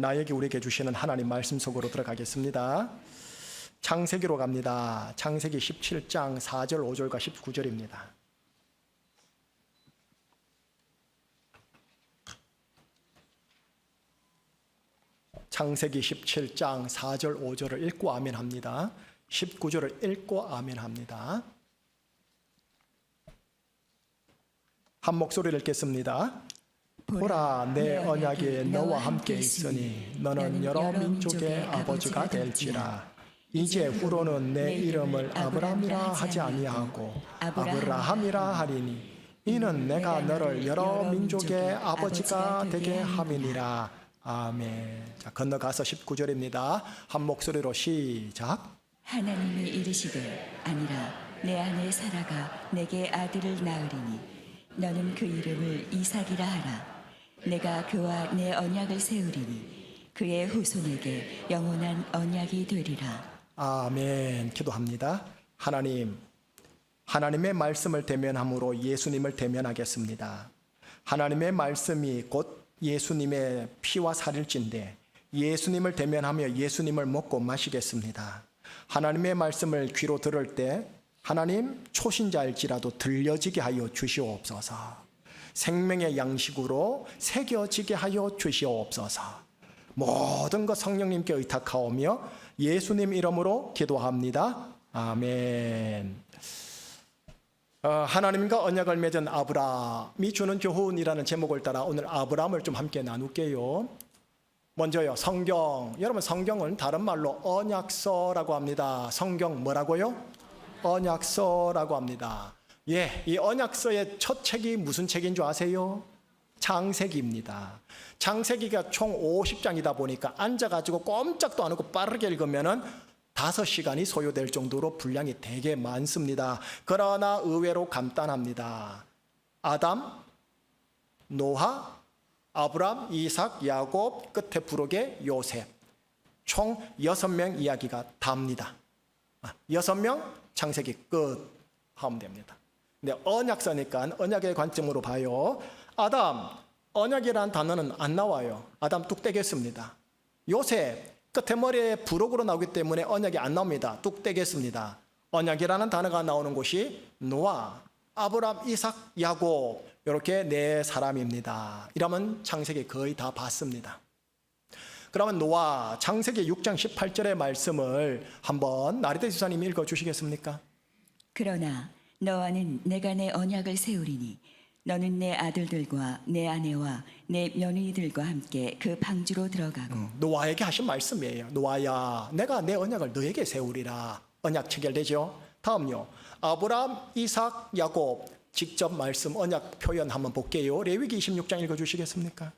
나에게 우리에게 주시는 하나님 말씀 속으로 들어가겠습니다. 창세기로 갑니다. 창세기 17장 4절 5절과 19절입니다. 창세기 17장 4절 5절을 읽고 아멘합니다. 19절을 읽고 아멘합니다. 한 목소리를 읽겠습니다. 보라, 내 언약이 너와 함께 있으니 너는 여러 민족의 아버지가 될지라. 이제 후로는 내 이름을 아브람이라 하지 아니하고 아브라함이라 하리니 이는 내가 너를 여러 민족의 아버지가 되게 함이니라. 아멘. 자, 건너가서 19절입니다. 한 목소리로 시작. 하나님이 이르시되 아니라 내 아내 사라가 내게 아들을 낳으리니 너는 그 이름을 이삭이라 하라. 내가 그와 내 언약을 세우리니 그의 후손에게 영원한 언약이 되리라. 아멘. 기도합니다. 하나님, 하나님의 말씀을 대면함으로 예수님을 대면하겠습니다. 하나님의 말씀이 곧 예수님의 피와 살일진데 예수님을 대면하며 예수님을 먹고 마시겠습니다. 하나님의 말씀을 귀로 들을 때 하나님 초신자일지라도 들려지게 하여 주시옵소서. 생명의 양식으로 새겨지게 하여 주시옵소서. 모든 것 성령님께 의탁하오며 예수님 이름으로 기도합니다. 아멘. 하나님과 언약을 맺은 아브라함이 주는 교훈이라는 제목을 따라 오늘 아브라함을 좀 함께 나눌게요. 먼저요, 성경. 여러분, 성경은 다른 말로 언약서라고 합니다. 성경 뭐라고요? 언약서라고 합니다. 예, 이 언약서의 첫 책이 무슨 책인 줄 아세요? 창세기입니다. 창세기가 총 50장이다 보니까 앉아가지고 꼼짝도 안 하고 빠르게 읽으면은 5시간이 소요될 정도로 분량이 되게 많습니다. 그러나 의외로 간단합니다. 아담, 노아, 아브람, 이삭, 야곱, 끝에 부록의 요셉. 총 6명 이야기가 답니다. 6명 창세기 끝 하면 됩니다. 근데 언약서니까 언약의 관점으로 봐요. 아담, 언약이라는 단어는 안 나와요. 아담 뚝 떼겠습니다. 요셉, 끝에 머리에 부록으로 나오기 때문에 언약이 안 나옵니다. 뚝 떼겠습니다. 언약이라는 단어가 나오는 곳이 노아, 아브람, 이삭, 야곱 이렇게 4사람입니다. 이러면 창세기 거의 다 봤습니다. 그러면 노아 창세기 6장 18절의 말씀을 한번 나리대 지사님이 읽어주시겠습니까? 그러나 너와는 내가 내 언약을 세우리니 너는 내 아들들과 내 아내와 내 며느리들과 함께 그 방주로 들어가고. 노아에게 하신 말씀이에요. 노아야, 내가 내 언약을 너에게 세우리라. 언약 체결되죠? 다음요, 아브람, 이삭, 야곱 직접 말씀 언약 표현 한번 볼게요. 레위기 26장 읽어주시겠습니까?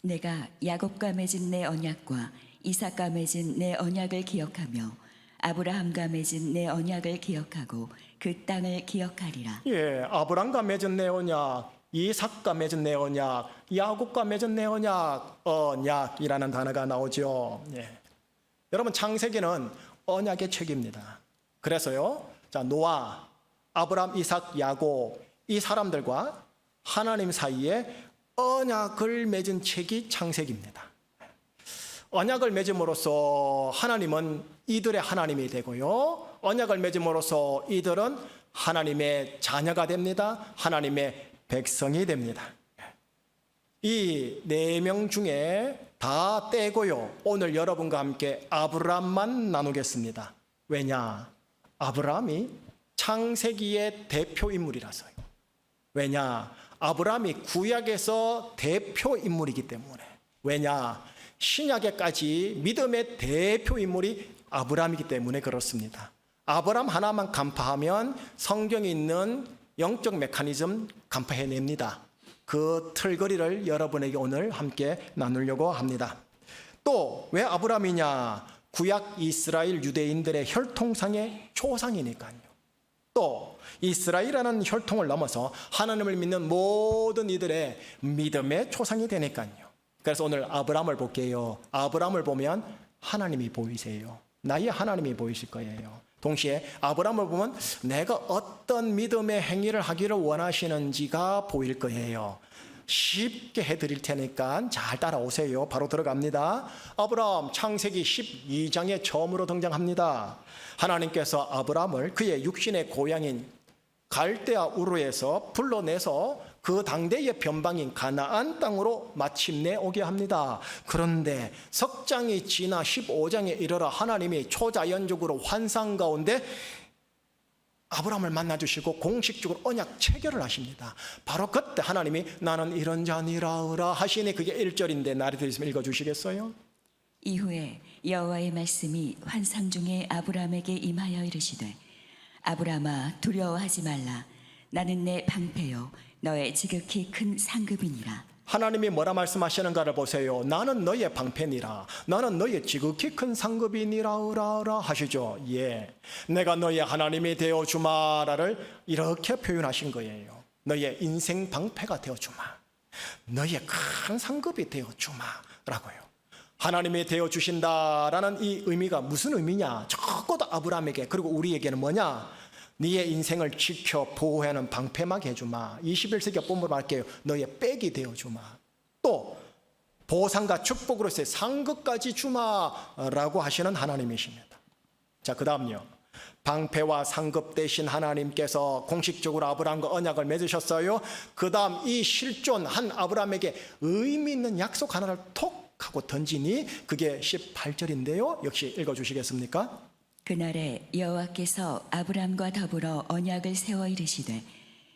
내가 야곱과 맺은 내 언약과 이삭과 맺은 내 언약을 기억하며 아브라함과 맺은 내 언약을 기억하고 그 땅을 기억하리라. 예, 아브람과 맺은 내 언약, 이삭과 맺은 내 언약, 야곱과 맺은 내 언약, 언약이라는 단어가 나오죠. 예. 여러분, 창세기는 언약의 책입니다. 그래서요, 자, 노아, 아브람, 이삭, 야곱 이 사람들과 하나님 사이에 언약을 맺은 책이 창세기입니다. 언약을 맺음으로써 하나님은 이들의 하나님이 되고요, 언약을 맺음으로써 이들은 하나님의 자녀가 됩니다. 하나님의 백성이 됩니다. 이 4명 중에 다 떼고요, 오늘 여러분과 함께 아브람만 나누겠습니다. 왜냐? 아브람이 창세기의 대표 인물이라서요. 왜냐? 아브람이 구약에서 대표 인물이기 때문에. 왜냐? 신약에까지 믿음의 대표 인물이 아브람이기 때문에 그렇습니다. 아브람 하나만 간파하면 성경에 있는 영적 메커니즘 간파해냅니다. 그 틀거리를 여러분에게 오늘 함께 나누려고 합니다. 또 왜 아브람이냐? 구약 이스라엘 유대인들의 혈통상의 조상이니까요. 또 이스라엘이라는 혈통을 넘어서 하나님을 믿는 모든 이들의 믿음의 조상이 되니까요. 그래서 오늘 아브람을 볼게요. 아브람을 보면 하나님이 보이세요. 나의 하나님이 보이실 거예요. 동시에 아브람을 보면 내가 어떤 믿음의 행위를 하기를 원하시는지가 보일 거예요. 쉽게 해드릴 테니까 잘 따라오세요. 바로 들어갑니다. 아브라함 창세기 12장에 처음으로 등장합니다. 하나님께서 아브라함을 그의 육신의 고향인 갈대아 우르에서 불러내서 그 당대의 변방인 가나안 땅으로 마침내 오게 합니다. 그런데 석 장이 지나 15장에 이르러 하나님이 초자연적으로 환상 가운데 아브라함을 만나주시고 공식적으로 언약 체결을 하십니다. 바로 그때 하나님이 나는 이런 자니라으라 하시니 그게 1절인데 날이 들으시면 읽어주시겠어요? 이후에 여호와의 말씀이 환상 중에 아브라함에게 임하여 이르시되 아브라함아 두려워하지 말라. 나는 내 방패요 너의 지극히 큰 상급이니라. 하나님이 뭐라 말씀하시는가를 보세요. 나는 너의 방패니라. 나는 너의 지극히 큰 상급이니라으라 하시죠. 예, 내가 너의 하나님이 되어주마라를 이렇게 표현하신 거예요. 너의 인생 방패가 되어주마. 너의 큰 상급이 되어주마라고요. 하나님이 되어주신다라는 이 의미가 무슨 의미냐? 적어도 아브라함에게 그리고 우리에게는 뭐냐? 네의 인생을 지켜 보호하는 방패막 해주마. 21세기 본문으로 말할게요. 너의 백이 되어주마. 또 보상과 축복으로서의 상급까지 주마라고 하시는 하나님이십니다. 자, 그 다음요. 방패와 상급 대신 하나님께서 공식적으로 아브라함과 언약을 맺으셨어요. 그 다음 이 실존한 아브라함에게 의미 있는 약속 하나를 톡 하고 던지니 그게 18절인데요. 역시 읽어주시겠습니까? 그날에 여호와께서 아브람과 더불어 언약을 세워 이르시되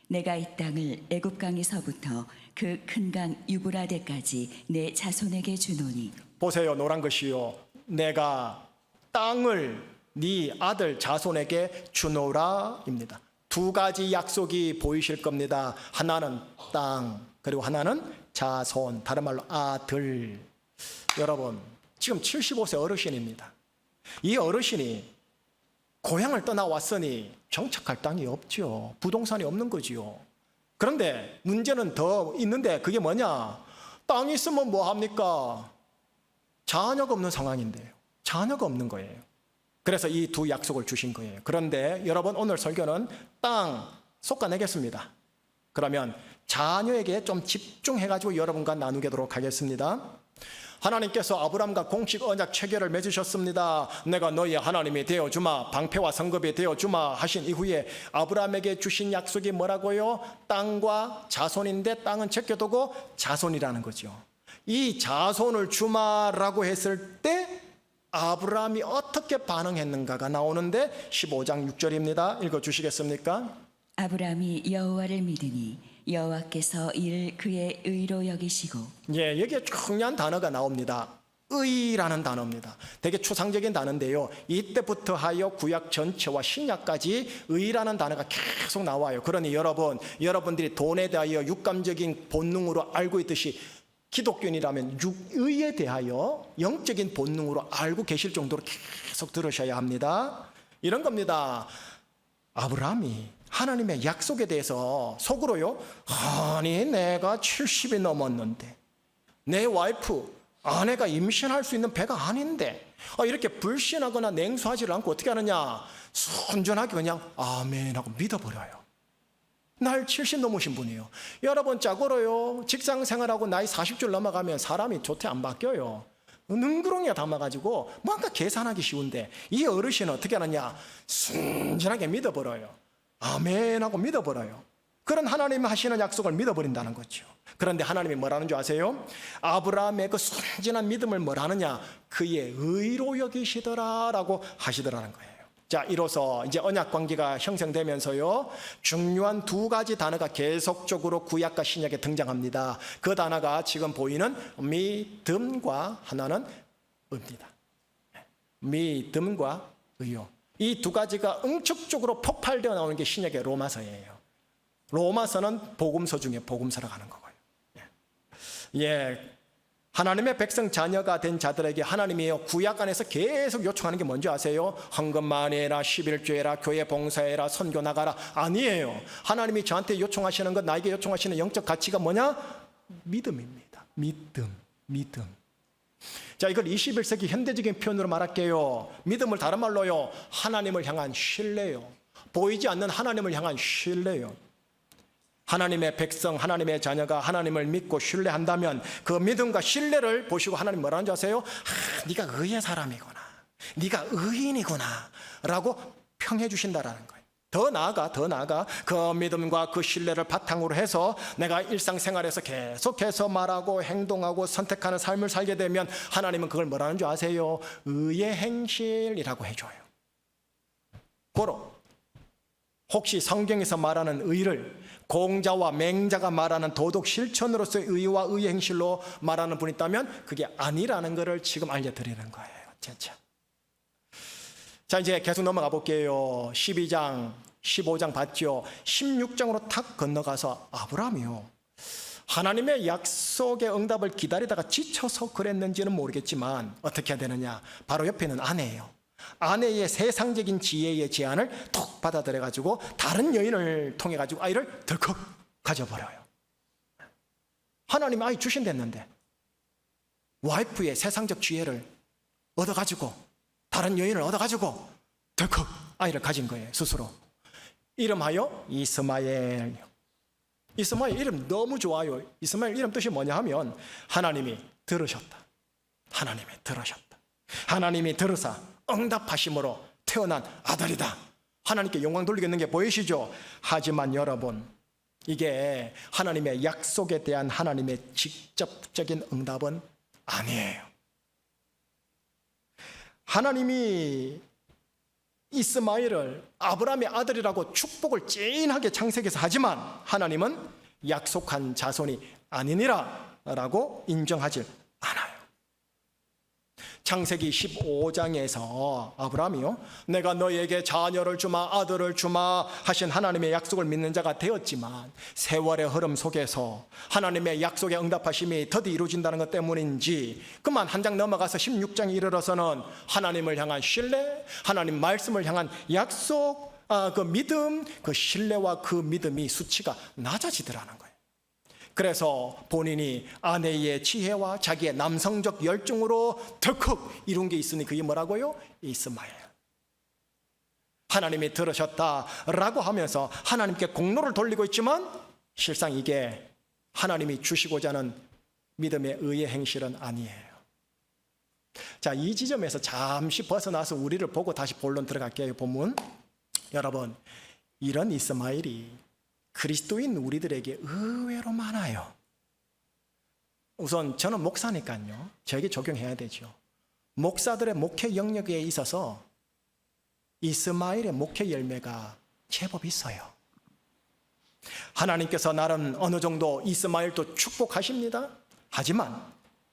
내가 이 땅을 애굽 강에서부터 그 큰 강 유브라데까지 내 자손에게 주노니. 보세요, 노란 것이요. 내가 땅을 네 아들 자손에게 주노라입니다. 두 가지 약속이 보이실 겁니다. 하나는 땅, 그리고 하나는 자손, 다른 말로 아들. 여러분, 지금 75세 어르신입니다. 이 어르신이 고향을 떠나왔으니 정착할 땅이 없죠. 부동산이 없는 거지요. 그런데 문제는 더 있는데 그게 뭐냐? 땅이 있으면 뭐 합니까? 자녀가 없는 상황인데요. 자녀가 없는 거예요. 그래서 이 두 약속을 주신 거예요. 그런데 여러분, 오늘 설교는 땅 솎아내겠습니다. 그러면 자녀에게 좀 집중해가지고 여러분과 나누도록 하겠습니다. 하나님께서 아브람과 공식 언약 체결을 맺으셨습니다. 내가 너희 하나님이 되어주마, 방패와 성급이 되어주마 하신 이후에 아브람에게 주신 약속이 뭐라고요? 땅과 자손인데 땅은 제껴두고 자손이라는 거죠. 이 자손을 주마라고 했을 때 아브람이 어떻게 반응했는가가 나오는데 15장 6절입니다. 읽어주시겠습니까? 아브람이 여호와를 믿으니 여호와께서 이를 그의 의로 여기시고. 예, 여기에 중요한 단어가 나옵니다. 의라는 단어입니다. 되게 추상적인 단어인데요. 이때부터 하여 구약 전체와 신약까지 의라는 단어가 계속 나와요. 그러니 여러분들이 돈에 대하여 육감적인 본능으로 알고 있듯이 기독교인이라면 의에 대하여 영적인 본능으로 알고 계실 정도로 계속 들으셔야 합니다. 이런 겁니다. 아브라함이 하나님의 약속에 대해서 속으로요, 아니 내가 70이 넘었는데 내 와이프 아내가 임신할 수 있는 배가 아닌데 이렇게 불신하거나 냉소하지를 않고 어떻게 하느냐? 순전하게 그냥 아멘 하고 믿어버려요. 날 70 넘으신 분이에요. 여러분, 자고로요, 직장 생활하고 나이 40줄 넘어가면 사람이 좋대 안 바뀌어요. 능구렁이가 담아가지고 뭔가 계산하기 쉬운데 이 어르신은 어떻게 하느냐? 순전하게 믿어버려요. 아멘 하고 믿어버려요. 그런 하나님이 하시는 약속을 믿어버린다는 거죠. 그런데 하나님이 뭐라는 줄 아세요? 아브라함의 그 순진한 믿음을 뭐라느냐? 그의 의로 여기시더라라고 하시더라는 거예요. 자, 이로써 이제 언약 관계가 형성되면서요, 중요한 두 가지 단어가 계속적으로 구약과 신약에 등장합니다. 그 단어가 지금 보이는 믿음과 하나는 의입니다. 믿음과 의요. 이 두 가지가 응축적으로 폭발되어 나오는 게 신약의 로마서예요. 로마서는 복음서 중에 복음서라고 하는 거고요. 예, 하나님의 백성 자녀가 된 자들에게 하나님이 구약 안에서 계속 요청하는 게 뭔지 아세요? 헌금 많이 해라, 11조 해라, 교회 봉사해라, 선교 나가라. 아니에요. 하나님이 저한테 요청하시는 것, 나에게 요청하시는 영적 가치가 뭐냐? 믿음입니다. 믿음. 자, 이걸 21세기 현대적인 표현으로 말할게요. 믿음을 다른 말로요, 하나님을 향한 신뢰요. 보이지 않는 하나님을 향한 신뢰요. 하나님의 백성, 하나님의 자녀가 하나님을 믿고 신뢰한다면 그 믿음과 신뢰를 보시고 하나님 뭐라는 줄 아세요? 네가 의의 사람이구나, 네가 의인이구나 라고 평해 주신다라는 거예요. 더 나아가 그 믿음과 그 신뢰를 바탕으로 해서 내가 일상생활에서 계속해서 말하고 행동하고 선택하는 삶을 살게 되면 하나님은 그걸 뭐라는 줄 아세요? 의의 행실이라고 해줘요. 고로 혹시 성경에서 말하는 의를 공자와 맹자가 말하는 도덕 실천으로서의 의와 의의 행실로 말하는 분이 있다면 그게 아니라는 것을 지금 알려드리는 거예요. 자, 이제 계속 넘어가 볼게요. 12장, 15장 봤죠. 16장으로 탁 건너가서 아브라함이요, 하나님의 약속의 응답을 기다리다가 지쳐서 그랬는지는 모르겠지만 어떻게 해야 되느냐, 바로 옆에는 아내예요. 아내의 세상적인 지혜의 제안을 톡 받아들여가지고 다른 여인을 통해가지고 아이를 덜컥 가져버려요. 하나님 아이 주신댔는데 와이프의 세상적 지혜를 얻어가지고 다른 여인을 얻어가지고 덜컥 아이를 가진 거예요. 스스로. 이름하여 이스마엘. 이스마엘 이름 너무 좋아요. 이스마엘 이름 뜻이 뭐냐 하면 하나님이 들으셨다. 하나님이 들으셨다. 하나님이 들으사 응답하심으로 태어난 아들이다. 하나님께 영광 돌리겠는 게 보이시죠? 하지만 여러분, 이게 하나님의 약속에 대한 하나님의 직접적인 응답은 아니에요. 하나님이 이스마엘을 아브라함의 아들이라고 축복을 찐하게 창세기에서 하지만 하나님은 약속한 자손이 아니니라 라고 인정하지 않아요. 창세기 15장에서 아브라함이요, 내가 너에게 자녀를 주마 아들을 주마 하신 하나님의 약속을 믿는 자가 되었지만 세월의 흐름 속에서 하나님의 약속에 응답하심이 더디 이루어진다는 것 때문인지 그만 한 장 넘어가서 16장에 이르러서는 하나님을 향한 신뢰, 하나님 말씀을 향한 약속, 그 믿음, 그 신뢰와 그 믿음이 수치가 낮아지더라는 거예요. 그래서 본인이 아내의 지혜와 자기의 남성적 열정으로 덜컥 이룬 게 있으니 그게 뭐라고요? 이스마엘. 하나님이 들으셨다라고 하면서 하나님께 공로를 돌리고 있지만 실상 이게 하나님이 주시고자 하는 믿음의 의의 행실은 아니에요. 자, 이 지점에서 잠시 벗어나서 우리를 보고 다시 본론 들어갈게요. 본문. 여러분, 이런 이스마엘이 그리스도인 우리들에게 의외로 많아요. 우선 저는 목사니까요, 저에게 적용해야 되죠. 목사들의 목회 영역에 있어서 이스마엘의 목회 열매가 제법 있어요. 하나님께서 나름 어느 정도 이스마엘도 축복하십니다. 하지만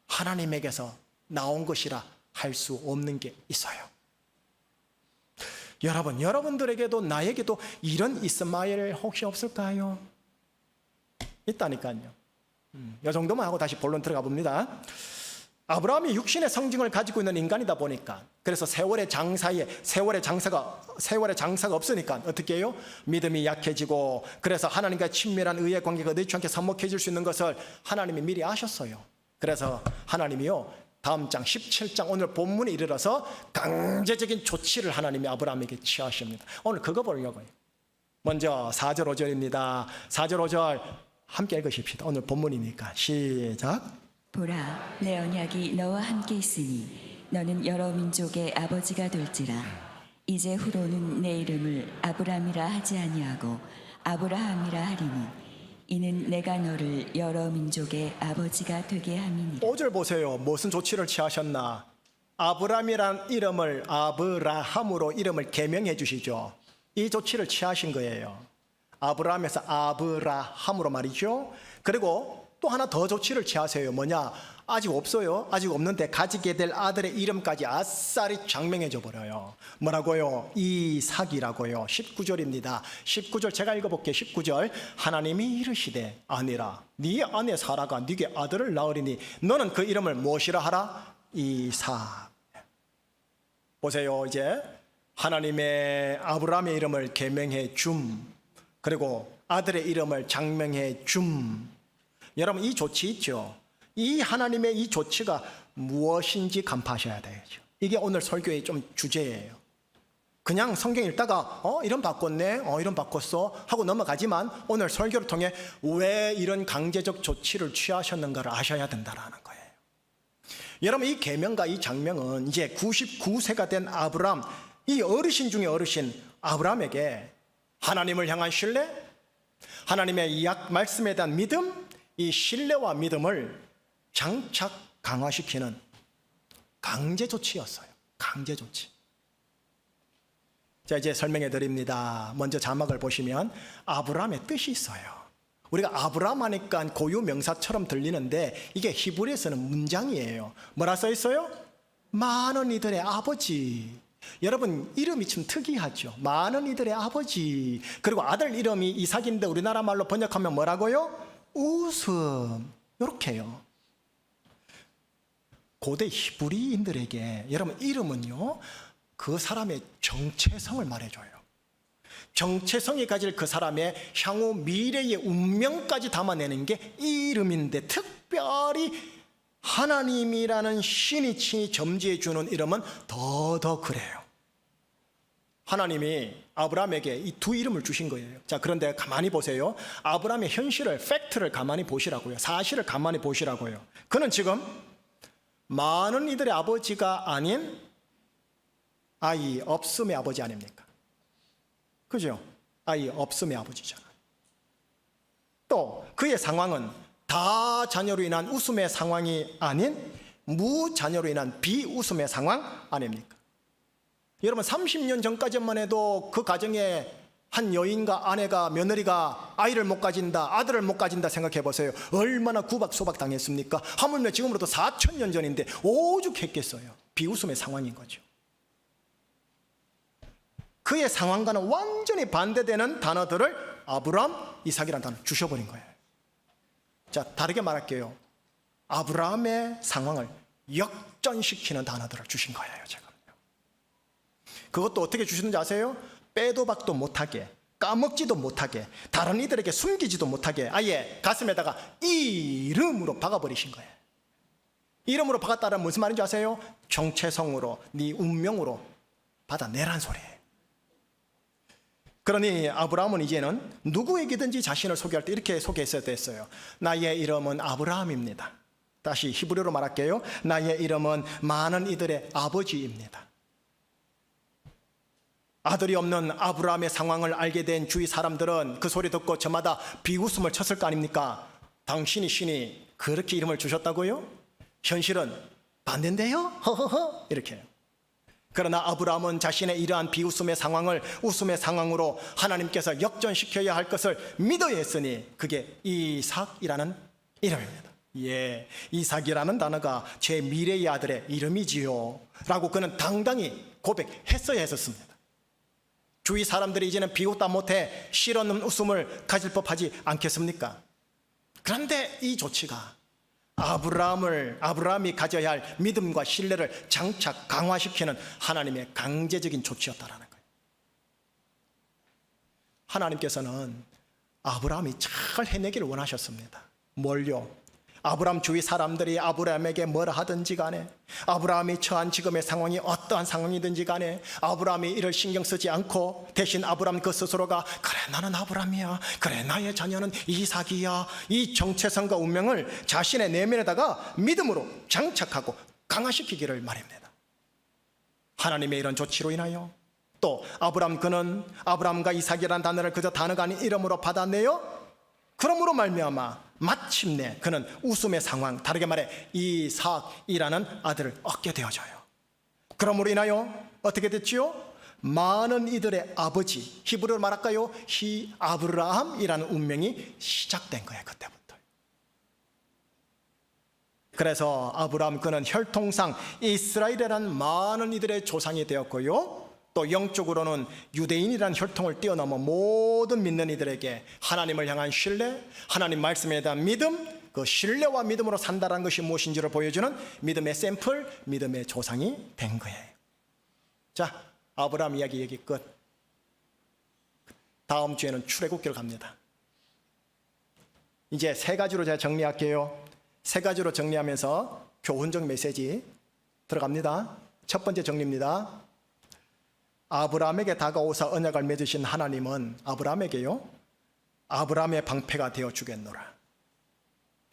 하나님에게서 나온 것이라 할 수 없는 게 있어요. 여러분, 여러분들에게도 나에게도 이런 이스마엘 혹시 없을까요? 있다니까요. 이 정도만 하고 다시 본론 들어가 봅니다. 아브라함이 육신의 성징을 가지고 있는 인간이다 보니까, 그래서 세월의 장사가 없으니까 어떻게 해요? 믿음이 약해지고, 그래서 하나님과 친밀한 의의 관계가 늦지 않게 서먹해질 수 있는 것을 하나님이 미리 아셨어요. 그래서 하나님이요, 다음 장 17장 오늘 본문에 이르러서 강제적인 조치를 하나님이 아브라함에게 취하십니다. 오늘 그거 보려고요. 먼저 4절 5절입니다. 4절 5절 함께 읽으십시다. 오늘 본문이니까 시작. 보라, 내 언약이 너와 함께 있으니 너는 여러 민족의 아버지가 될지라. 이제 후로는 내 이름을 아브람이라 하지 아니하고 아브라함이라 하리니 이는 내가 너를 여러 민족의 아버지가 되게 함이니라. 5절 보세요. 무슨 조치를 취하셨나? 아브람이란 이름을 아브라함으로 이름을 개명해 주시죠. 이 조치를 취하신 거예요. 아브라함에서 아브라함으로 말이죠. 그리고 또 하나 더 조치를 취하세요. 뭐냐? 아직 없어요. 아직 없는데 가지게 될 아들의 이름까지 아싸리 장명해 줘 버려요. 뭐라고요? 이삭이라고요. 19절입니다. 19절 제가 읽어볼게요. 19절. 하나님이 이르시되 아니라 네 아내 사라가 네게 아들을 낳으리니 너는 그 이름을 무엇이라 하라? 이삭. 보세요. 이제 하나님의 아브라함의 이름을 계명해 줌, 그리고 아들의 이름을 장명해 줌. 여러분, 이 조치 있죠? 이 하나님의 이 조치가 무엇인지 간파하셔야 되죠. 이게 오늘 설교의 좀 주제예요. 그냥 성경 읽다가 이런 바꿨네, 이런 바꿨어 하고 넘어가지만 오늘 설교를 통해 왜 이런 강제적 조치를 취하셨는가를 아셔야 된다라는 거예요. 여러분, 이 계명과 이 장명은 이제 99세가 된 아브람, 이 어르신 중에 어르신 아브람에게 하나님을 향한 신뢰, 하나님의 약 말씀에 대한 믿음, 이 신뢰와 믿음을 장착 강화시키는 강제 조치였어요. 강제 조치. 자, 이제 설명해 드립니다. 먼저 자막을 보시면 아브람의 뜻이 있어요. 우리가 아브람 하니까 고유 명사처럼 들리는데 이게 히브리에서는 문장이에요. 뭐라 써 있어요? 많은 이들의 아버지. 여러분, 이름이 좀 특이하죠. 많은 이들의 아버지. 그리고 아들 이름이 이삭인데 우리나라 말로 번역하면 뭐라고요? 웃음. 이렇게요. 고대 히브리인들에게 여러분, 이름은요, 그 사람의 정체성을 말해줘요. 정체성이 가질 그 사람의 향후 미래의 운명까지 담아내는 게 이 이름인데, 특별히 하나님이라는 신이 친히 점지해 주는 이름은 더더 그래요. 하나님이 아브라함에게 이 두 이름을 주신 거예요. 자, 그런데 가만히 보세요. 아브라함의 현실을, 팩트를 가만히 보시라고요. 사실을 가만히 보시라고요. 그는 지금 많은 이들의 아버지가 아닌 아이 없음의 아버지 아닙니까? 그죠? 아이 없음의 아버지잖아요. 또 그의 상황은 다 자녀로 인한 웃음의 상황이 아닌 무자녀로 인한 비웃음의 상황 아닙니까? 여러분, 30년 전까지만 해도 그 가정에 한 여인과 아내가, 며느리가 아이를 못 가진다, 아들을 못 가진다 생각해 보세요. 얼마나 구박소박 당했습니까? 하물며 지금으로부터 4,000년 전인데 오죽했겠어요. 비웃음의 상황인 거죠. 그의 상황과는 완전히 반대되는 단어들을 아브람, 이삭이라는 단어를 주셔버린 거예요. 자, 다르게 말할게요. 아브라함의 상황을 역전시키는 단어들을 주신 거예요, 제가. 그것도 어떻게 주시는지 아세요? 빼도 박도 못하게, 까먹지도 못하게, 다른 이들에게 숨기지도 못하게 아예 가슴에다가 이름으로 박아버리신 거예요. 이름으로 박았다는 무슨 말인지 아세요? 정체성으로, 네 운명으로 받아내란 소리예요. 그러니 아브라함은 이제는 누구에게든지 자신을 소개할 때 이렇게 소개했어야 됐어요. 나의 이름은 아브라함입니다. 다시 히브리어로 말할게요. 나의 이름은 많은 이들의 아버지입니다. 아들이 없는 아브라함의 상황을 알게 된 주위 사람들은 그 소리 듣고 저마다 비웃음을 쳤을 거 아닙니까? 당신이 신이 그렇게 이름을 주셨다고요? 현실은 반대인데요? 허허허 이렇게. 그러나 아브라함은 자신의 이러한 비웃음의 상황을 웃음의 상황으로 하나님께서 역전시켜야 할 것을 믿어야 했으니 그게 이삭이라는 이름입니다. 예, 이삭이라는 단어가 제 미래의 아들의 이름이지요 라고 그는 당당히 고백했어야 했었습니다. 주위 사람들이 이제는 비웃다 못해 실없는 웃음을 가질 법하지 않겠습니까? 그런데 이 조치가 아브라함이 가져야 할 믿음과 신뢰를 장착 강화시키는 하나님의 강제적인 조치였다라는 거예요. 하나님께서는 아브라함이 잘 해내기를 원하셨습니다. 뭘요? 아브라함 주위 사람들이 아브라함에게 뭐라 하든지 간에, 아브라함이 처한 지금의 상황이 어떠한 상황이든지 간에 아브라함이 이를 신경 쓰지 않고 대신 아브라함 그 스스로가 그래 나는 아브라함이야, 그래 나의 자녀는 이삭이야, 이 정체성과 운명을 자신의 내면에다가 믿음으로 장착하고 강화시키기를 말입니다. 하나님의 이런 조치로 인하여 또 그는 아브라함과 이삭이라는 단어를 그저 단어가 아닌 이름으로 받아내요. 그러므로 말미암아 마침내 그는 웃음의 상황, 다르게 말해 이삭이라는 아들을 얻게 되어져요. 그러므로 인하여 어떻게 됐지요? 많은 이들의 아버지, 히브리어로 말할까요? 아브라함이라는 운명이 시작된 거예요. 그때부터. 그래서 아브라함 그는 혈통상 이스라엘이라는 많은 이들의 조상이 되었고요, 또 영적으로는 유대인이라는 혈통을 뛰어넘어 모든 믿는 이들에게 하나님을 향한 신뢰, 하나님 말씀에 대한 믿음, 그 신뢰와 믿음으로 산다는 것이 무엇인지를 보여주는 믿음의 샘플, 믿음의 조상이 된 거예요. 자, 아브라함 이야기 얘기 끝. 다음 주에는 출애굽기를 갑니다. 이제 세 가지로 제가 정리할게요. 세 가지로 정리하면서 교훈적 메시지 들어갑니다. 첫 번째 정리입니다. 아브라함에게 다가오사 언약을 맺으신 하나님은 아브라함에게요, 아브라함의 방패가 되어 주겠노라,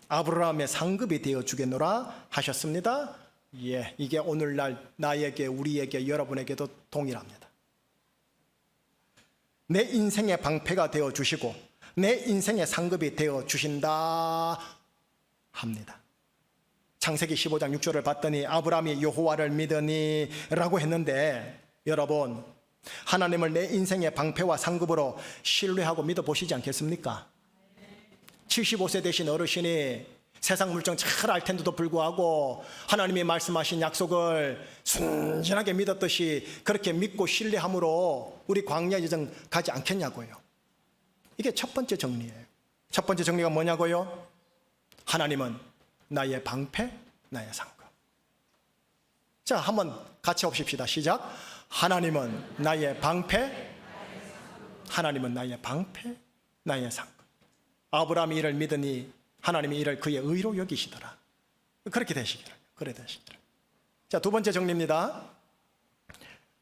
아브라함의 상급이 되어 주겠노라 하셨습니다. 예, 이게 오늘날 나에게, 우리에게, 여러분에게도 동일합니다. 내 인생의 방패가 되어 주시고 내 인생의 상급이 되어 주신다 합니다. 창세기 15장 6절을 봤더니 아브라함이 여호와를 믿으니 라고 했는데, 여러분, 하나님을 내 인생의 방패와 상급으로 신뢰하고 믿어보시지 않겠습니까? 75세 되신 어르신이 세상 물정 잘 알 텐데도 불구하고 하나님이 말씀하신 약속을 순진하게 믿었듯이 그렇게 믿고 신뢰함으로 우리 광야 여정 가지 않겠냐고요. 이게 첫 번째 정리예요. 첫 번째 정리가 뭐냐고요? 하나님은 나의 방패, 나의 상급. 자, 한번 같이 봅시다. 시작. 하나님은 나의 방패, 하나님은 나의 방패, 나의 상급. 아브라함이 이를 믿으니 하나님이 이를 그의 의로 여기시더라. 그렇게 되시기를. 그래 되시기를. 자, 두 번째 정리입니다.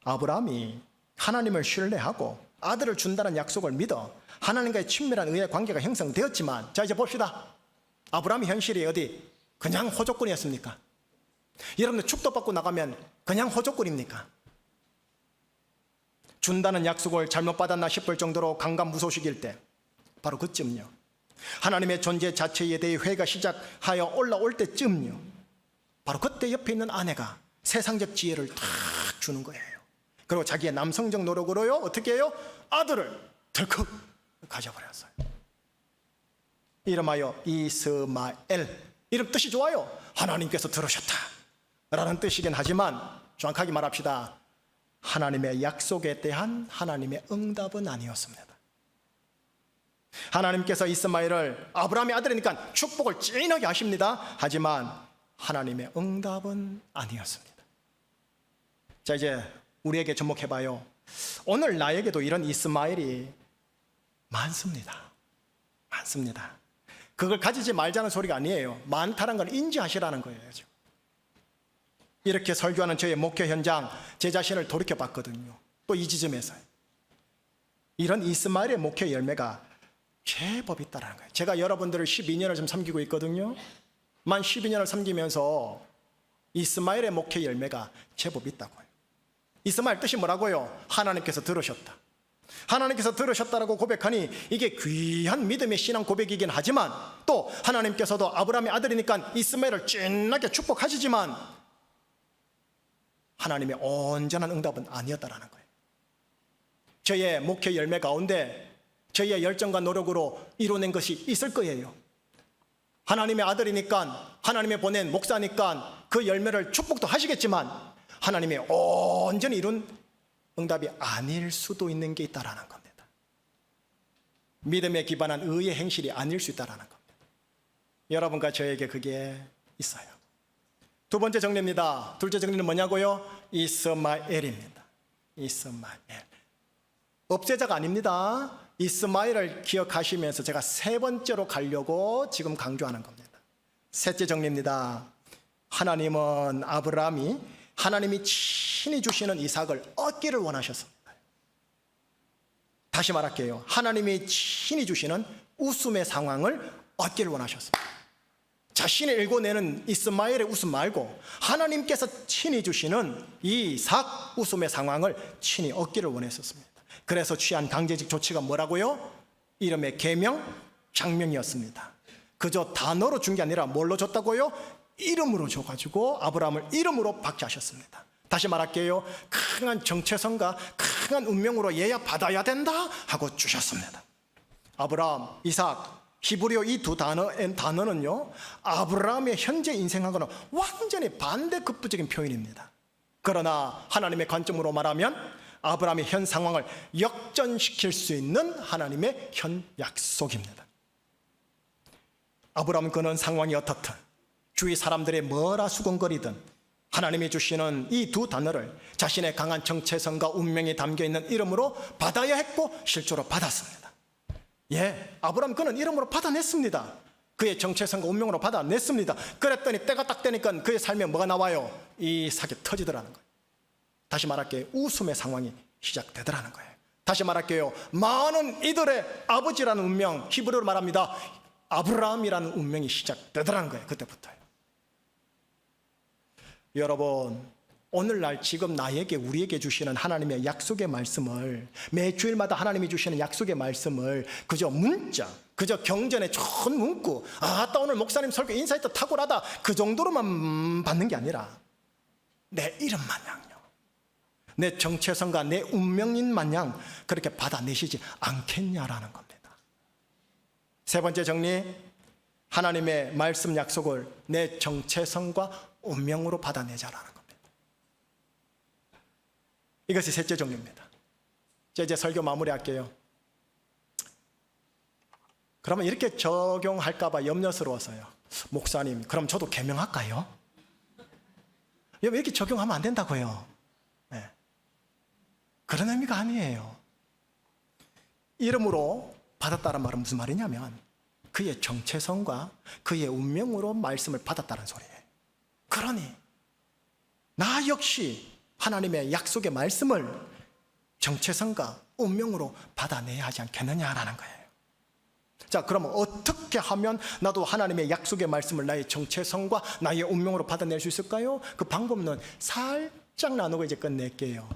아브라함이 하나님을 신뢰하고 아들을 준다는 약속을 믿어 하나님과의 친밀한 의의 관계가 형성되었지만, 자, 이제 봅시다. 아브라함의 현실이 어디 그냥 호족꾼이었습니까? 여러분들 축도받고 나가면 그냥 호족꾼입니까? 준다는 약속을 잘못 받았나 싶을 정도로 강간무소식일 때, 바로 그쯤요, 하나님의 존재 자체에 대해 회의가 시작하여 올라올 때쯤요, 바로 그때 옆에 있는 아내가 세상적 지혜를 탁 주는 거예요. 그리고 자기의 남성적 노력으로요, 어떻게 해요? 아들을 덜컥 가져버렸어요. 이름하여 이스마엘. 이름 뜻이 좋아요. 하나님께서 들으셨다 라는 뜻이긴 하지만, 정확하게 말합시다, 하나님의 약속에 대한 하나님의 응답은 아니었습니다. 하나님께서 이스마엘을 아브라함의 아들이니까 축복을 진하게 하십니다. 하지만 하나님의 응답은 아니었습니다. 자, 이제 우리에게 접목해봐요. 오늘 나에게도 이런 이스마엘이 많습니다. 많습니다. 그걸 가지지 말자는 소리가 아니에요. 많다는 걸 인지하시라는 거예요. 이렇게 설교하는 저의 목회 현장, 제 자신을 돌이켜봤거든요. 또 이 지점에서 이런 이스마엘의 목회 열매가 제법 있다는 거예요. 제가 여러분들을 12년을 좀 섬기고 있거든요. 만 12년을 섬기면서 이스마엘의 목회 열매가 제법 있다고요. 이스마엘 뜻이 뭐라고요? 하나님께서 들으셨다. 하나님께서 들으셨다라고 고백하니 이게 귀한 믿음의 신앙 고백이긴 하지만, 또 하나님께서도 아브라함의 아들이니까 이스마엘을 찐하게 축복하시지만 하나님의 온전한 응답은 아니었다라는 거예요. 저의 목회 열매 가운데 저희의 열정과 노력으로 이뤄낸 것이 있을 거예요. 하나님의 아들이니까, 하나님의 보낸 목사니까 그 열매를 축복도 하시겠지만 하나님의 온전히 이룬 응답이 아닐 수도 있는 게 있다라는 겁니다. 믿음에 기반한 의의 행실이 아닐 수 있다라는 겁니다. 여러분과 저에게 그게 있어요. 두 번째 정리입니다. 둘째 정리는 뭐냐고요? 이스마엘입니다. 이스마엘. 없애자가 아닙니다. 이스마엘을 기억하시면서 제가 세 번째로 가려고 지금 강조하는 겁니다. 셋째 정리입니다. 하나님은 아브라함이 하나님이 친히 주시는 이삭을 얻기를 원하셨습니다. 다시 말할게요. 하나님이 친히 주시는 웃음의 상황을 얻기를 원하셨습니다. 자신이 일궈내는 이스마엘의 웃음 말고 하나님께서 친히 주시는 이삭 웃음의 상황을 친히 얻기를 원했었습니다. 그래서 취한 강제직 조치가 뭐라고요? 이름의 계명, 장명이었습니다. 그저 단어로 준 게 아니라 뭘로 줬다고요? 이름으로 줘가지고 아브라함을 이름으로 박제하셨습니다. 다시 말할게요. 강한 정체성과 강한 운명으로 얘야 받아야 된다 하고 주셨습니다. 아브라함, 이삭, 히브리어 이 두 단어는요, 아브라함의 현재 인생하고는 완전히 반대급부적인 표현입니다. 그러나 하나님의 관점으로 말하면 아브라함의 현 상황을 역전시킬 수 있는 하나님의 현 약속입니다. 아브라함은 그는 상황이 어떻든 주위 사람들의 뭐라 수군거리든 하나님이 주시는 이 두 단어를 자신의 강한 정체성과 운명이 담겨있는 이름으로 받아야 했고 실제로 받았습니다. 예, 아브라함 그는 이름으로 받아냈습니다. 그의 정체성과 운명으로 받아냈습니다. 그랬더니 때가 딱 되니까 그의 삶에 뭐가 나와요? 이삭이 터지더라는 거예요. 다시 말할게요. 웃음의 상황이 시작되더라는 거예요. 다시 말할게요. 많은 이들의 아버지라는 운명, 히브리어로 말합니다. 아브라함이라는 운명이 시작되더라는 거예요. 그때부터요. 여러분, 오늘날 지금 나에게 우리에게 주시는 하나님의 약속의 말씀을, 매 주일마다 하나님이 주시는 약속의 말씀을 그저 문자, 그저 경전에 좋은 문구, 아따 오늘 목사님 설교 인사이트 탁월하다, 그 정도로만 받는 게 아니라 내 이름 마냥요, 내 정체성과 내 운명인 마냥 그렇게 받아내시지 않겠냐라는 겁니다. 세 번째 정리, 하나님의 말씀 약속을 내 정체성과 운명으로 받아내자라는 겁니다. 이것이 셋째 정리입니다. 이제 설교 마무리할게요. 그러면 이렇게 적용할까 봐 염려스러워서요. 목사님, 그럼 저도 개명할까요? 왜 이렇게 적용하면 안 된다고요? 네. 그런 의미가 아니에요. 이름으로 받았다는 말은 무슨 말이냐면 그의 정체성과 그의 운명으로 말씀을 받았다는 소리예요. 그러니 나 역시 하나님의 약속의 말씀을 정체성과 운명으로 받아내야 하지 않겠느냐라는 거예요. 자, 그러면 어떻게 하면 나도 하나님의 약속의 말씀을 나의 정체성과 나의 운명으로 받아낼 수 있을까요? 그 방법은 살짝 나누고 이제 끝낼게요.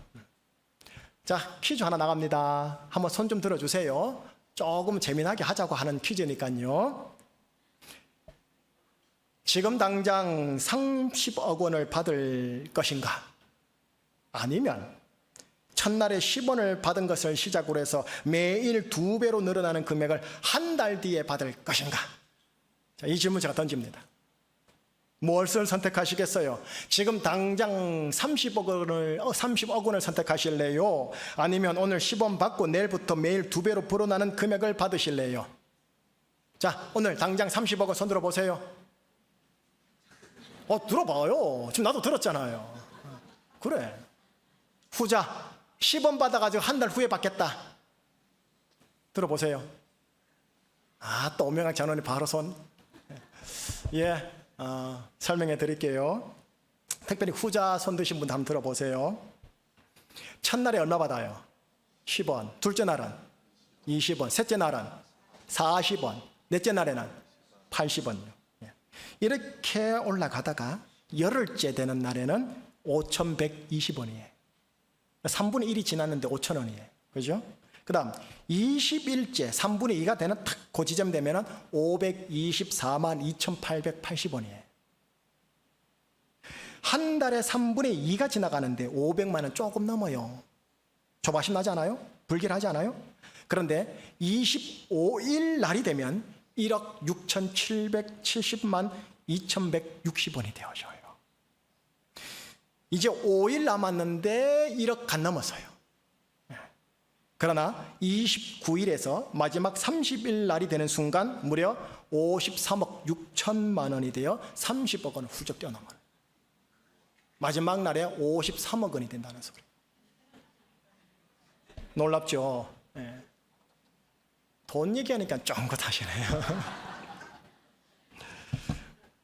자, 퀴즈 하나 나갑니다. 한번 손 좀 들어주세요. 조금 재미나게 하자고 하는 퀴즈니까요. 지금 당장 30억 원을 받을 것인가? 아니면 첫날에 10원을 받은 것을 시작으로 해서 매일 2배로 늘어나는 금액을 한 달 뒤에 받을 것인가? 자, 이 질문 제가 던집니다. 무엇을 선택하시겠어요? 지금 당장 30억 원을 선택하실래요? 아니면 오늘 10원 받고 내일부터 매일 2배로 불어나는 금액을 받으실래요? 자, 오늘 당장 30억 원 손 들어보세요. 들어봐요. 지금 나도 들었잖아요. 그래. 후자 10원 받아가지고 한 달 후에 받겠다. 들어보세요. 또 오명학 전원이 바로 손. 예, 설명해 드릴게요. 특별히 후자 손 드신 분 한번 들어보세요. 첫날에 얼마 받아요? 10원. 둘째 날은 20원. 셋째 날은 40원. 넷째 날에는 80원요. 이렇게 올라가다가 열흘째 되는 날에는 5,120원이에요. 3분의 1이 지났는데 5,000원이에요. 그죠? 그 다음 20일째 3분의 2가 되는 딱 그 지점 되면 524만 2,880원이에요. 한 달에 3분의 2가 지나가는데 500만 원 조금 넘어요. 조바심 나지 않아요? 불길하지 않아요? 그런데 25일 날이 되면 1억 6,770만 2,160원이 되어져요. 이제 5일 남았는데 1억 간 넘었어요. 그러나 29일에서 마지막 30일 날이 되는 순간 무려 53억 6천만 원이 되어 30억 원을 훌쩍 뛰어넘어요. 마지막 날에 53억 원이 된다는 소리. 놀랍죠? 네. 돈 얘기하니까 쫑긋하시네요.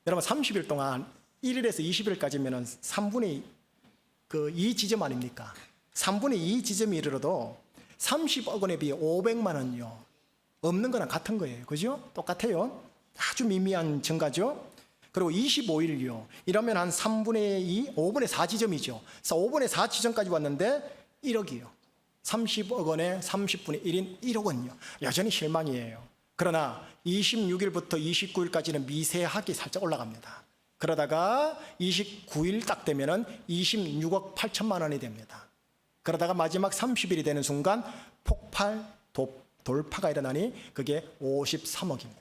여러분 30일 동안 1일에서 20일까지면 3분의 2 지점 아닙니까? 3분의 2 지점이 이르러도 30억 원에 비해 500만 원요. 없는 거랑 같은 거예요. 그죠? 똑같아요. 아주 미미한 증가죠. 그리고 25일요. 이러면 한 3분의 2, 5분의 4 지점이죠. 그래서 5분의 4 지점까지 왔는데 1억이요. 30억 원에 30분의 1인 1억 원요. 여전히 실망이에요. 그러나 26일부터 29일까지는 미세하게 살짝 올라갑니다. 그러다가 29일 딱 되면은 26억 8천만 원이 됩니다. 그러다가 마지막 30일이 되는 순간 폭발 돌파가 일어나니 그게 53억입니다.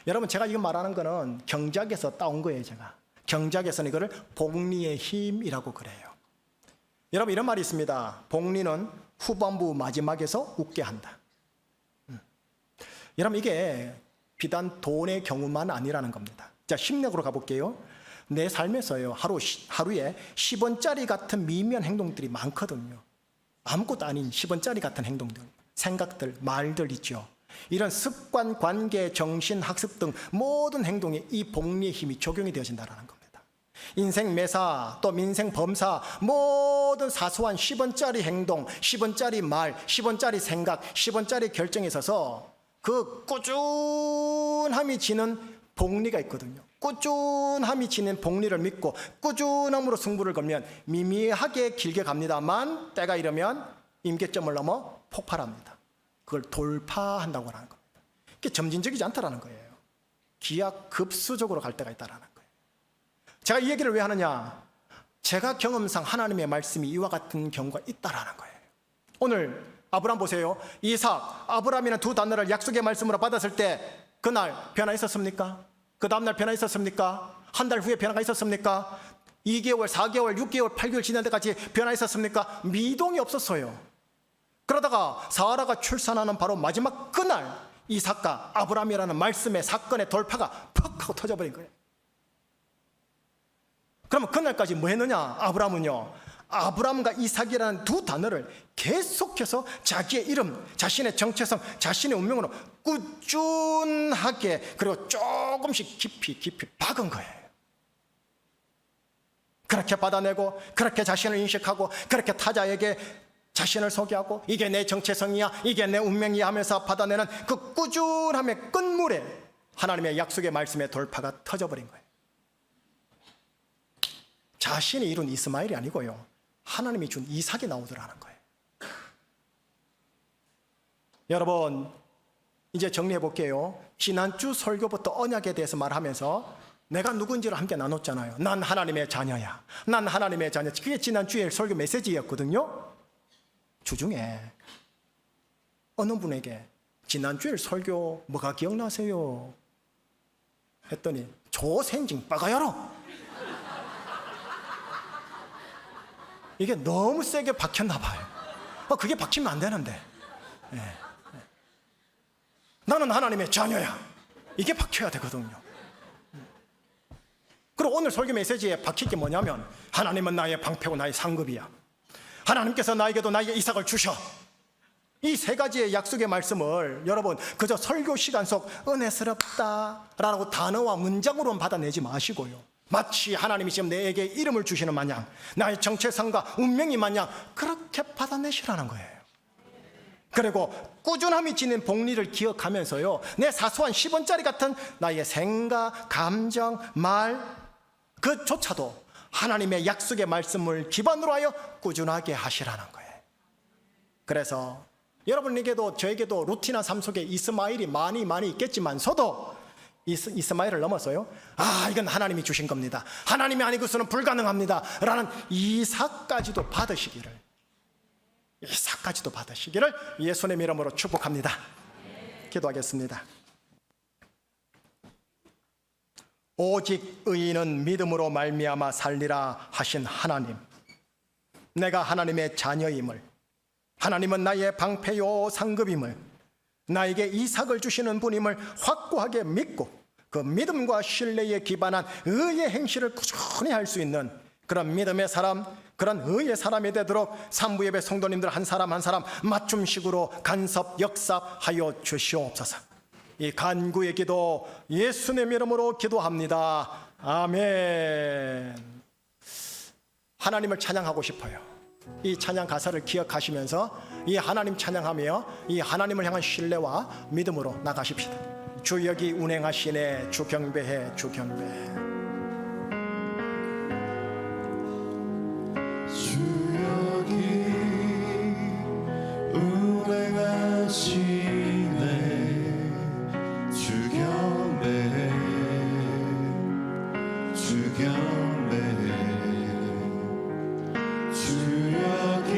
여러분 제가 이거 말하는 거는 경작에서 따온 거예요. 제가 경작에서는 이거를 복리의 힘이라고 그래요. 여러분 이런 말이 있습니다. 복리는 후반부 마지막에서 웃게 한다. 여러분 이게 비단 돈의 경우만 아니라는 겁니다. 자, 심력으로 가볼게요. 내 삶에서요 하루에 10원짜리 같은 미미한 행동들이 많거든요. 아무것도 아닌 10원짜리 같은 행동들, 생각들, 말들 있죠. 이런 습관, 관계, 정신, 학습 등 모든 행동에 이 복리의 힘이 적용이 되어진다는 겁니다. 인생 매사 또 민생 범사 모든 사소한 10원짜리 행동, 10원짜리 말, 10원짜리 생각, 10원짜리 결정에 있어서 그 꾸준함이 지는 복리가 있거든요. 꾸준함이 지는 복리를 믿고 꾸준함으로 승부를 걸면 미미하게 길게 갑니다만 때가 이르면 임계점을 넘어 폭발합니다. 그걸 돌파한다고 하는 겁니다. 그게 점진적이지 않다라는 거예요. 기하급수적으로 갈 때가 있다라는 거예요. 제가 이 얘기를 왜 하느냐? 제가 경험상 하나님의 말씀이 이와 같은 경우가 있다라는 거예요. 오늘 아브람 보세요. 이삭, 아브람이라는 두 단어를 약속의 말씀으로 받았을 때 그날 변화 있었습니까? 그 다음날 변화 있었습니까? 한 달 후에 변화가 있었습니까? 2개월, 4개월, 6개월, 8개월 지난 데까지 변화 있었습니까? 미동이 없었어요. 그러다가 사라가 출산하는 바로 마지막 그날 이삭과 아브람이라는 말씀의 사건의 돌파가 퍽 하고 터져버린 거예요. 그러면 그날까지 뭐 했느냐? 아브람은요, 아브람과 이삭이라는 두 단어를 계속해서 자기의 이름, 자신의 정체성, 자신의 운명으로 꾸준하게 그리고 조금씩 깊이 박은 거예요. 그렇게 받아내고 그렇게 자신을 인식하고 그렇게 타자에게 자신을 소개하고 이게 내 정체성이야, 이게 내 운명이야 하면서 받아내는 그 꾸준함의 끝물에 하나님의 약속의 말씀의 돌파가 터져버린 거예요. 자신이 이룬 이스마엘이 아니고요, 하나님이 준 이삭이 나오더라는 거예요. 여러분, 이제 정리해 볼게요. 지난주 설교부터 언약에 대해서 말하면서 내가 누군지를 함께 나눴잖아요. 난 하나님의 자녀야. 난 하나님의 자녀. 그게 지난주에 설교 메시지였거든요. 주중에 어느 분에게 지난주에 설교 뭐가 기억나세요? 했더니 조생징 빠가야로. 이게 너무 세게 박혔나 봐요. 그게 박히면 안 되는데. 나는 하나님의 자녀야. 이게 박혀야 되거든요. 그리고 오늘 설교 메시지에 박힐 게 뭐냐면 하나님은 나의 방패고 나의 상급이야. 하나님께서 나에게도 나의 이삭을 주셔. 이 세 가지의 약속의 말씀을 여러분 그저 설교 시간 속 은혜스럽다라고 단어와 문장으로만 받아내지 마시고요, 마치 하나님이 지금 내게 이름을 주시는 마냥 나의 정체성과 운명이 마냥 그렇게 받아내시라는 거예요. 그리고 꾸준함이 지닌 복리를 기억하면서요, 내 사소한 10원짜리 같은 나의 생각, 감정, 말 그조차도 하나님의 약속의 말씀을 기반으로 하여 꾸준하게 하시라는 거예요. 그래서 여러분에게도 저에게도 루틴한 삶 속에 이스마엘이 많이 있겠지만서도 이스마엘을 넘어서요, 이건 하나님이 주신 겁니다, 하나님이 아니고서는 불가능합니다 라는 이삭까지도 받으시기를 예수님의 이름으로 축복합니다. 기도하겠습니다. 오직 의인은 믿음으로 말미암아 살리라 하신 하나님, 내가 하나님의 자녀임을, 하나님은 나의 방패요 상급임을, 나에게 이삭을 주시는 분임을 확고하게 믿고 그 믿음과 신뢰에 기반한 의의 행실을 꾸준히 할 수 있는 그런 믿음의 사람, 그런 의의 사람이 되도록 산부예배 성도님들 한 사람 한 사람 맞춤식으로 간섭 역사하여 주시옵소서. 이 간구의 기도 예수님 이름으로 기도합니다. 아멘. 하나님을 찬양하고 싶어요. 이 찬양 가사를 기억하시면서 이 하나님 찬양하며 이 하나님을 향한 신뢰와 믿음으로 나가십시다. 주 여기 운행하시네, 주 경배해, 주 경배해. 주 여기 운행하시네, 주 경배해, 주 경배해. 주 여기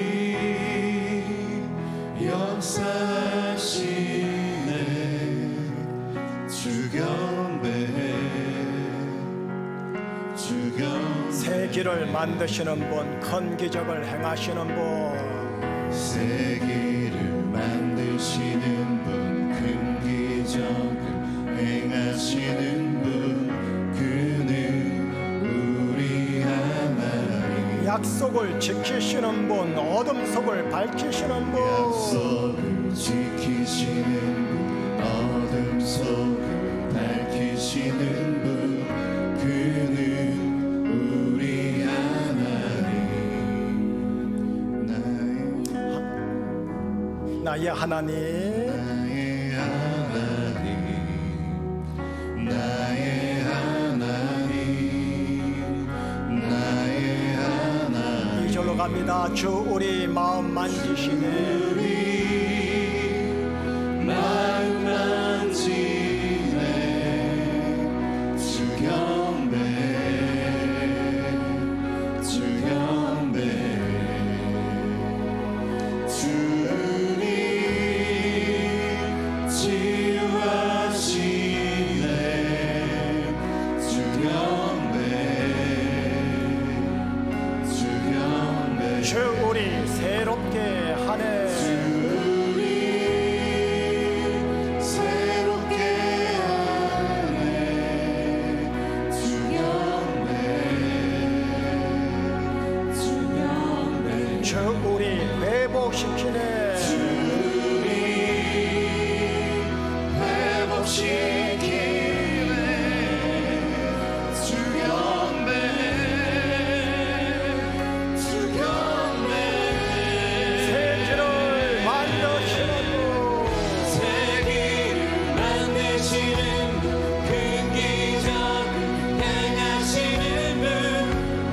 역사하시네, 주 경배해, 주 경배해. 새 길을 만드시는 분, 큰 기적을 행하시는 분, 새 길을 만드시는 분, 큰 기적을 행하시는 분, 그는 우리 하나님. 약속을 지키시는 분, 어둠 속을 밝히시는 분, 약속을 지키시는 분, 어둠 속을 밝히시는 분, 그는 나의 하나님, 나의 하나님, 나의 하나님, 나의 하나님. 2절로 갑니다. 주 우리 마음 만지시네. 마음 만지네. 주 경배, 주 경배. 주님 치유하시네. 주 경배, 주 경배. 주 우리 새롭게 하네. 새롭게 하네. 주 경배, 주 경배. 주 우리 회복시키네. 회복시키네. 주 경배, 주 경배. 세계를 만드시는 분, 세계를 만드시는 분, 큰 기적을 행하시는 분,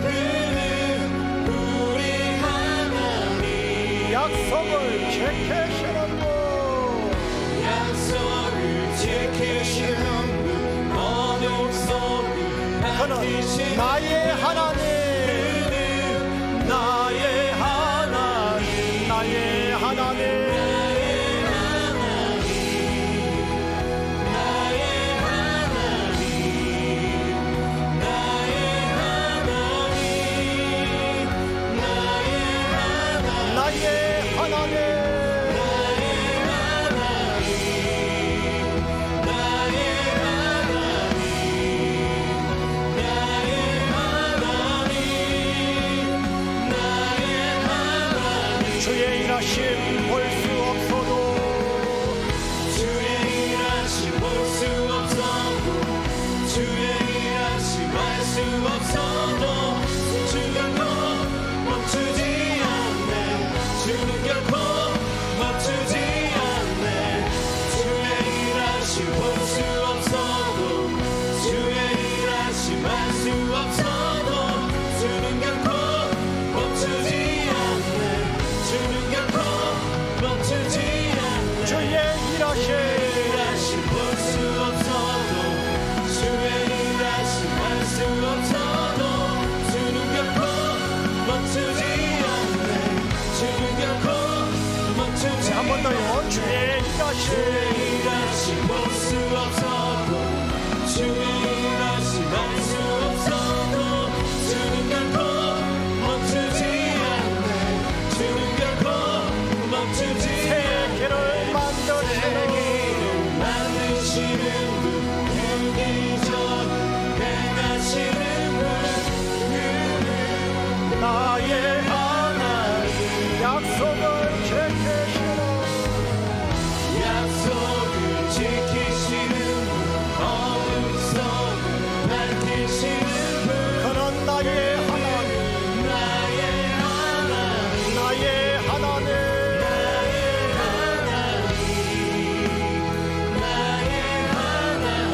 그는 우리 하나님. 약속을 지키시는 분, 약속을 지키시는 분, 언약 속을 그는 밝히시는 나의 하나님, 나의 하나님, 나의 하나님. 나의 하나님, 주의 일하심 볼 수 없어도 주의 일하심 볼 수 없어도, 주의 일하심 알 수 없어도, 주는 결코 멈추지 않네. 주는 결코 멈추지 않네. 주의 일하심 볼 수 없어도, 주의 일하심 알 수 없어도, 주는 결코 멈추지 않네. 주는 결코 멈추지 않네. 주의 일하심 일하심 볼 수 없어도, 주의 일하심 알 수 없어도, 주는 결코 멈추지 않네. 주는 결코 멈추지 한 번 더요. 주의 일하심 일하심 볼 수 없어도, 주의 일하심 알 수 없어도, 주는 결코 멈추지 않네. 주는 결코 멈추지 않네. 세계를 만드시는 만드시는 분, 큰 기적 행하시는 분, 나의 하나님, 약속을 지키시는 약속을 지키시는 분, 어둠 속을 밝히시는 분, 그는 나의 하나님, 나의 하나님, 나의 하나님, 나의 하나님,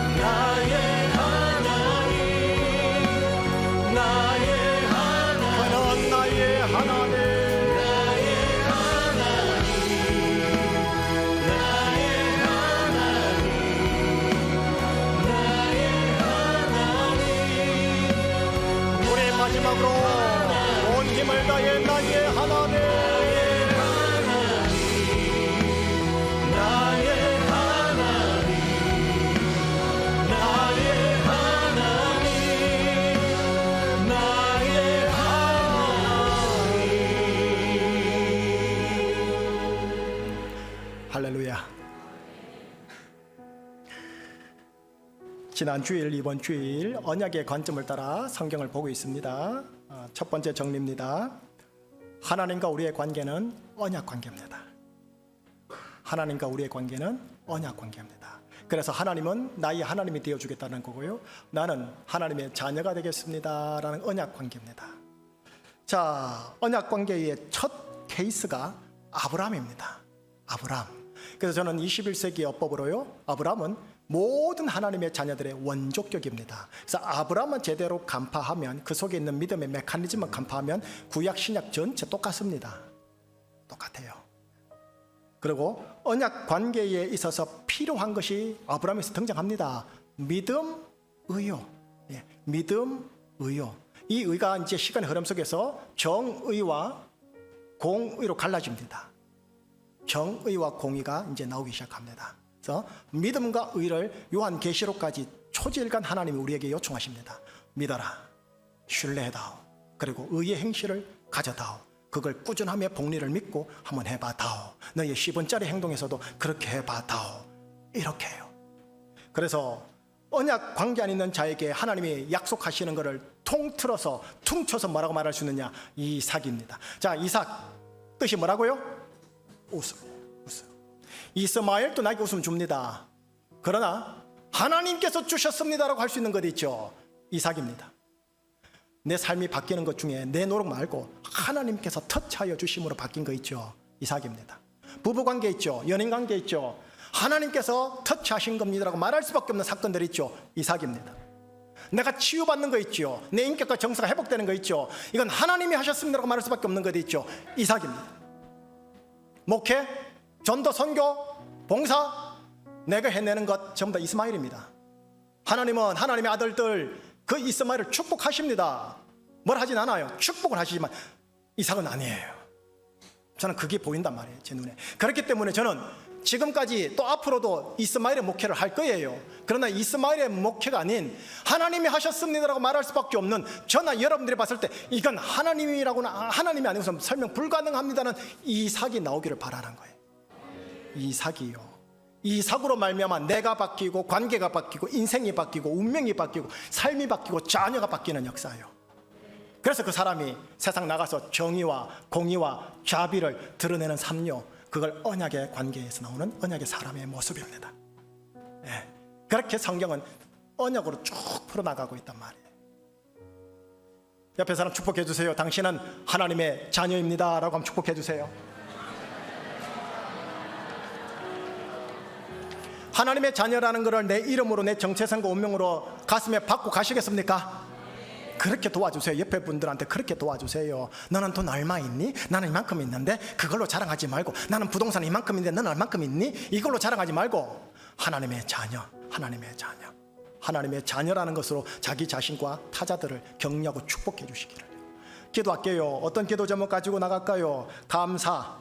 나의 하나님, 나의 하나님. 그는 나의 하나님. 우리 마지막으로 온 힘을 다해 나의 하나님, 나의 하나님, 나의 하나님, 나의 하나님. 할렐루야. 지난 주일, 이번 주일 언약의 관점을 따라 성경을 보고 있습니다. 첫 번째 정리입니다. 하나님과 우리의 관계는 언약 관계입니다. 하나님과 우리의 관계는 언약 관계입니다. 그래서 하나님은 나의 하나님이 되어주겠다는 거고요. 나는 하나님의 자녀가 되겠습니다라는 언약 관계입니다. 자, 언약 관계의 첫 케이스가 아브라함입니다. 아브라함. 그래서 저는 21세기 어법으로요, 아브라함은 모든 하나님의 자녀들의 원조격입니다. 그래서 아브라함은 제대로 간파하면, 그 속에 있는 믿음의 메커니즘을 간파하면 구약 신약 전체 똑같습니다. 똑같아요. 그리고 언약 관계에 있어서 필요한 것이 아브라함에서 등장합니다. 믿음, 의요. 예, 믿음, 의요. 이 의가 이제 시간의 흐름 속에서 정의와 공의로 갈라집니다. 정의와 공의가 이제 나오기 시작합니다. 그래서 믿음과 의를 요한계시록까지 초지일간 하나님이 우리에게 요청하십니다. 믿어라, 신뢰해다오, 그리고 의의 행실을 가져다오, 그걸 꾸준함의 복리를 믿고 한번 해봐다오, 너의 10원짜리 행동에서도 그렇게 해봐다오, 이렇게 해요. 그래서 언약 관계 안 있는 자에게 하나님이 약속하시는 것을 통틀어서 퉁쳐서 뭐라고 말할 수 있느냐? 이삭입니다. 자, 이삭 뜻이 뭐라고요? 웃음. 이스마엘도 나에게 웃음 줍니다. 그러나 하나님께서 주셨습니다라고 할 수 있는 것 있죠. 이삭입니다. 내 삶이 바뀌는 것 중에 내 노력 말고 하나님께서 터치하여 주심으로 바뀐 거 있죠. 이삭입니다. 부부관계 있죠. 연인관계 있죠. 하나님께서 터치하신 겁니다라고 말할 수밖에 없는 사건들 있죠. 이삭입니다. 내가 치유받는 거 있죠. 내 인격과 정서가 회복되는 거 있죠. 이건 하나님이 하셨습니다라고 말할 수밖에 없는 것 있죠. 이삭입니다. 목회, 전도, 선교, 봉사, 내가 해내는 것 전부 다 이스마엘입니다. 하나님은 하나님의 아들들 그 이스마엘을 축복하십니다. 뭘 하진 않아요. 축복을 하시지만 이삭은 아니에요. 저는 그게 보인단 말이에요, 제 눈에. 그렇기 때문에 저는 지금까지 또 앞으로도 이스마엘의 목회를 할 거예요. 그러나 이스마엘의 목회가 아닌 하나님이 하셨습니다라고 말할 수밖에 없는, 저나 여러분들이 봤을 때 이건 하나님이라고나 하나님이 아니고서 설명 불가능합니다는 이삭이 나오기를 바라는 거예요. 이삭이요. 이삭으로 말미암아 내가 바뀌고 관계가 바뀌고 인생이 바뀌고 운명이 바뀌고 삶이 바뀌고 자녀가 바뀌는 역사예요. 그래서 그 사람이 세상 나가서 정의와 공의와 자비를 드러내는 삶요, 그걸 언약의 관계에서 나오는 언약의 사람의 모습입니다. 예, 그렇게 성경은 언약으로 쭉 풀어나가고 있단 말이에요. 옆에 사람 축복해 주세요. 당신은 하나님의 자녀입니다 라고 하면 축복해 주세요. 하나님의 자녀라는 것을 내 이름으로, 내 정체성과 운명으로 가슴에 받고 가시겠습니까? 그렇게 도와주세요. 옆에 분들한테 그렇게 도와주세요. 너는 돈 얼마 있니? 나는 이만큼 있는데 그걸로 자랑하지 말고, 나는 부동산 이만큼 있는데 너는 얼만큼 있니? 이걸로 자랑하지 말고 하나님의 자녀, 하나님의 자녀, 하나님의 자녀라는 것으로 자기 자신과 타자들을 격려하고 축복해 주시기를. 기도할게요. 어떤 기도 제목 가지고 나갈까요? 감사,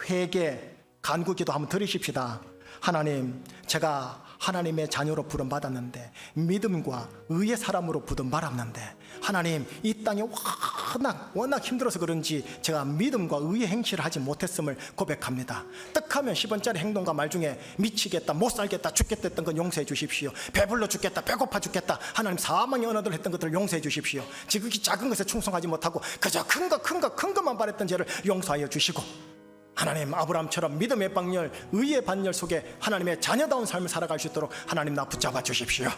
회개, 간구기도 한번 드리십시다. 하나님, 제가 하나님의 자녀로 부름받았는데 믿음과 의의 사람으로 부름받았는데 하나님, 이 땅에 워낙 힘들어서 그런지 제가 믿음과 의의 행실을 하지 못했음을 고백합니다. 떡하면 10원짜리 행동과 말 중에 미치겠다, 못 살겠다, 죽겠다 했던 건 용서해 주십시오. 배불러 죽겠다, 배고파 죽겠다, 하나님 사망의 언어들 했던 것들을 용서해 주십시오. 지극히 작은 것에 충성하지 못하고 그저 큰 것만 바랬던 죄를 용서하여 주시고, 하나님, 아브라함처럼 믿음의 방열, 의의 반열 속에 하나님의 자녀다운 삶을 살아갈 수 있도록 하나님 나 붙잡아 주십시오.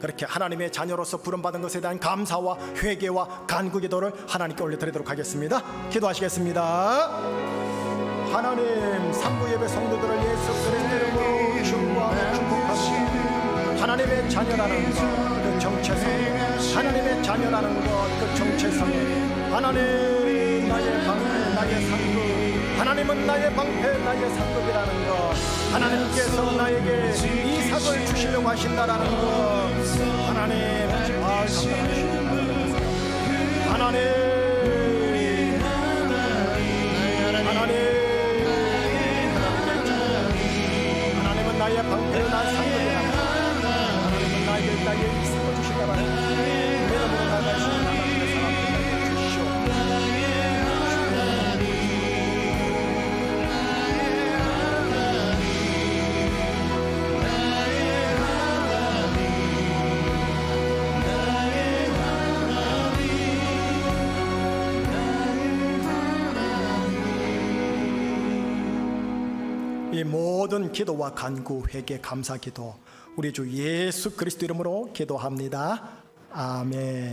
그렇게 하나님의 자녀로서 부름받은 것에 대한 감사와 회개와 간구기도를 하나님께 올려드리도록 하겠습니다. 기도하시겠습니다. 하나님, 상부 예배 성도들을 예수 그리스도 이름으로 축복하고 축복합니다. 하나님의 자녀라는 것, 그 정체성, 하나님의 자녀라는 것, 그 정체성, 하나님, 나의 방패, 나의 상급, 하나님은 나의 방패, 나의 상급이라는 것, 하나님께서 나에게 이삭을 주시려고 하신다라는 것, 하나님, 감사합니다. 하나님, 하나님은 나의 방패, 나의 상급이라는 것, 하나님은 나에게 나의 이삭을 주신다라는 것, 믿음으로 나갈 수 있는 하나님의 사람들 주시오. 이 모든 기도와 간구, 회개, 감사 기도 우리 주 예수 그리스도 이름으로 기도합니다. 아멘.